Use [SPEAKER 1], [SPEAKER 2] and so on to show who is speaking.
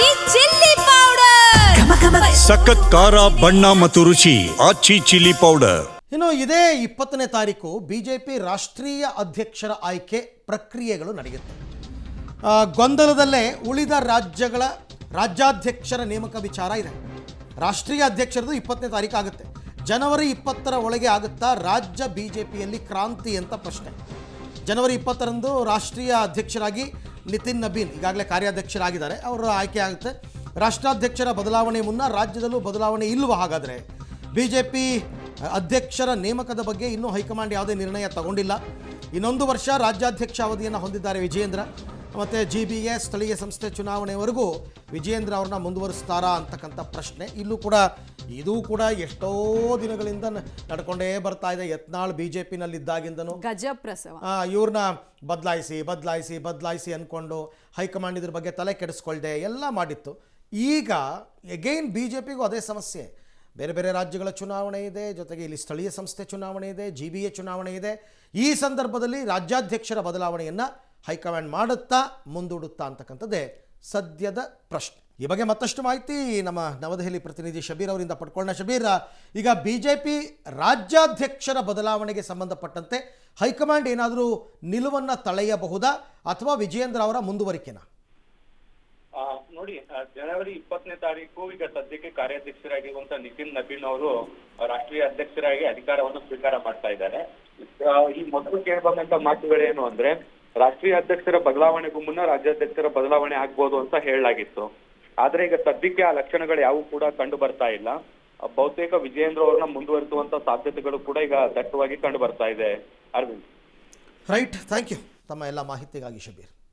[SPEAKER 1] ಆಚಿ chilli powder
[SPEAKER 2] ಸಖತ್ ಖಾರ ಬಣ್ಣ ಮತ್ತು ರುಚಿ ಆಚಿ ಚಿಲ್ಲಿ ಪೌಡರ್.
[SPEAKER 3] ಇನ್ನು ಇದೇ 20ನೇ ತಾರೀಕು ಬಿಜೆಪಿ ರಾಷ್ಟ್ರೀಯ ಅಧ್ಯಕ್ಷರ ಆಯ್ಕೆ ಪ್ರಕ್ರಿಯೆಗಳು ನಡೆಯುತ್ತೆ. ಗೊಂದಲದಲ್ಲೇ ಉಳಿದ ರಾಜ್ಯಗಳ ರಾಜ್ಯಾಧ್ಯಕ್ಷರ ನೇಮಕ ವಿಚಾರ ಇದೆ. ರಾಷ್ಟ್ರೀಯ ಅಧ್ಯಕ್ಷರದು 20ನೇ ತಾರೀಕು ಆಗುತ್ತೆ. ಜನವರಿ 20ರ ಒಳಗೆ ಆಗುತ್ತಾ ರಾಜ್ಯ ಬಿಜೆಪಿಯಲ್ಲಿ ಕ್ರಾಂತಿ ಅಂತ ಪ್ರಶ್ನೆ. ಜನವರಿ 20ರಂದು ರಾಷ್ಟ್ರೀಯ ಅಧ್ಯಕ್ಷರಾಗಿ ನಿತಿನ್ ನಬೀನ್ ಈಗಾಗಲೇ ಕಾರ್ಯಾಧ್ಯಕ್ಷರಾಗಿದ್ದಾರೆ, ಅವರು ಆಯ್ಕೆ ಆಗುತ್ತೆ. ರಾಷ್ಟ್ರಾಧ್ಯಕ್ಷರ ಬದಲಾವಣೆ ಮುನ್ನ ರಾಜ್ಯದಲ್ಲೂ ಬದಲಾವಣೆ ಇಲ್ವ? ಹಾಗಾದರೆ ಬಿಜೆಪಿ ಅಧ್ಯಕ್ಷರ ನೇಮಕದ ಬಗ್ಗೆ ಇನ್ನೂ ಹೈಕಮಾಂಡ್ ಯಾವುದೇ ನಿರ್ಣಯ ತಗೊಂಡಿಲ್ಲ. ಇನ್ನೊಂದು ವರ್ಷ ರಾಜ್ಯಾಧ್ಯಕ್ಷ ಅವಧಿಯನ್ನು ಹೊಂದಿದ್ದಾರೆ ವಿಜಯೇಂದ್ರ. ಮತ್ತು GBA ಸ್ಥಳೀಯ ಸಂಸ್ಥೆ ಚುನಾವಣೆವರೆಗೂ ವಿಜಯೇಂದ್ರ ಅವ್ರನ್ನ ಮುಂದುವರಿಸ್ತಾರಾ ಅಂತಕ್ಕಂಥ ಪ್ರಶ್ನೆ ಇದು ಕೂಡ ಎಷ್ಟೋ ದಿನಗಳಿಂದ ನಡ್ಕೊಂಡೇ ಬರ್ತಾ ಇದೆ. ಯತ್ನಾಳ್ BJPನಲ್ಲಿದ್ದಾಗಿಂದನೂ
[SPEAKER 1] ಗಜಪ್ರಸವ
[SPEAKER 3] ಇವ್ರನ್ನ ಬದಲಾಯಿಸಿ ಅಂದ್ಕೊಂಡು ಹೈಕಮಾಂಡ್ ಇದ್ರ ಬಗ್ಗೆ ತಲೆ ಕೆಡಿಸ್ಕೊಳ್ದೆ ಎಲ್ಲ ಮಾಡಿತ್ತು. ಈಗ ಎಗೈನ್ BJPಗೂ ಅದೇ ಸಮಸ್ಯೆ. ಬೇರೆ ಬೇರೆ ರಾಜ್ಯಗಳ ಚುನಾವಣೆ ಇದೆ, ಜೊತೆಗೆ ಇಲ್ಲಿ ಸ್ಥಳೀಯ ಸಂಸ್ಥೆ ಚುನಾವಣೆ ಇದೆ, GBA ಚುನಾವಣೆ ಇದೆ. ಈ ಸಂದರ್ಭದಲ್ಲಿ ರಾಜ್ಯಾಧ್ಯಕ್ಷರ ಬದಲಾವಣೆಯನ್ನು ಹೈಕಮಾಂಡ್ ಮಾಡುತ್ತಾ ಮುಂದೂಡುತ್ತಾ ಅಂತಕ್ಕಂಥದ್ದೇ ಸದ್ಯದ ಪ್ರಶ್ನೆ. ಈ ಬಗ್ಗೆ ಮತ್ತಷ್ಟು ಮಾಹಿತಿ ನಮ್ಮ ನವದೆಹಲಿ ಪ್ರತಿನಿಧಿ ಶಬೀರ್ ಅವರಿಂದ ಪಡ್ಕೊಳ್ಳೋಣ. ಶಬೀರ್, ಈಗ BJP ರಾಜ್ಯಾಧ್ಯಕ್ಷರ ಬದಲಾವಣೆಗೆ ಸಂಬಂಧಪಟ್ಟಂತೆ ಹೈಕಮಾಂಡ್ ಏನಾದರೂ ನಿಲುವನ್ನು ತಳೆಯಬಹುದಾ ಅಥವಾ ವಿಜಯೇಂದ್ರ ಅವರ ಮುಂದುವರಿಕೆನಾ?
[SPEAKER 4] ನೋಡಿ, ಜನವರಿ 20ನೇ ತಾರೀಕು ಈಗ ಸದ್ಯಕ್ಕೆ ಕಾರ್ಯಾಧ್ಯಕ್ಷರಾಗಿರುವಂತಹ ನಿತಿನ್ ನಬೀನ್ ಅವರು ರಾಷ್ಟ್ರೀಯ ಅಧ್ಯಕ್ಷರಾಗಿ ಅಧಿಕಾರವನ್ನು ಸ್ವೀಕಾರ ಮಾಡ್ತಾ ಇದ್ದಾರೆ. ಈ ಮೊದಲು ಕೇಳಿಬಂದಂತ ಮಾತುಗಳೇನು ಅಂದ್ರೆ, ರಾಷ್ಟ್ರೀಯ ಅಧ್ಯಕ್ಷರ ಬದಲಾವಣೆಗೂ ಮುನ್ನ ರಾಜ್ಯಾಧ್ಯಕ್ಷರ ಬದಲಾವಣೆ ಆಗ್ಬೋದು ಅಂತ ಹೇಳಲಾಗಿತ್ತು. ಆದ್ರೆ ಈಗ ಸದ್ಯಕ್ಕೆ ಆ ಲಕ್ಷಣಗಳು ಯಾವೂ ಕೂಡ ಕಂಡು ಬರ್ತಾ ಇಲ್ಲ. ಬಹುತೇಕ ವಿಜಯೇಂದ್ರ ಅವ್ರನ್ನ ಮುಂದುವರಿಸುವಂತ ಸಾಧ್ಯತೆಗಳು ಕೂಡ ಈಗ ದಟ್ಟವಾಗಿ ಕಂಡು ಬರ್ತಾ ಇದೆ. ಅರವಿಂದ್,
[SPEAKER 3] ರೈಟ್, ಥ್ಯಾಂಕ್ ಯು ತಮ್ಮ ಎಲ್ಲ ಮಾಹಿತಿಗಾಗಿ ಶಬೀರ್.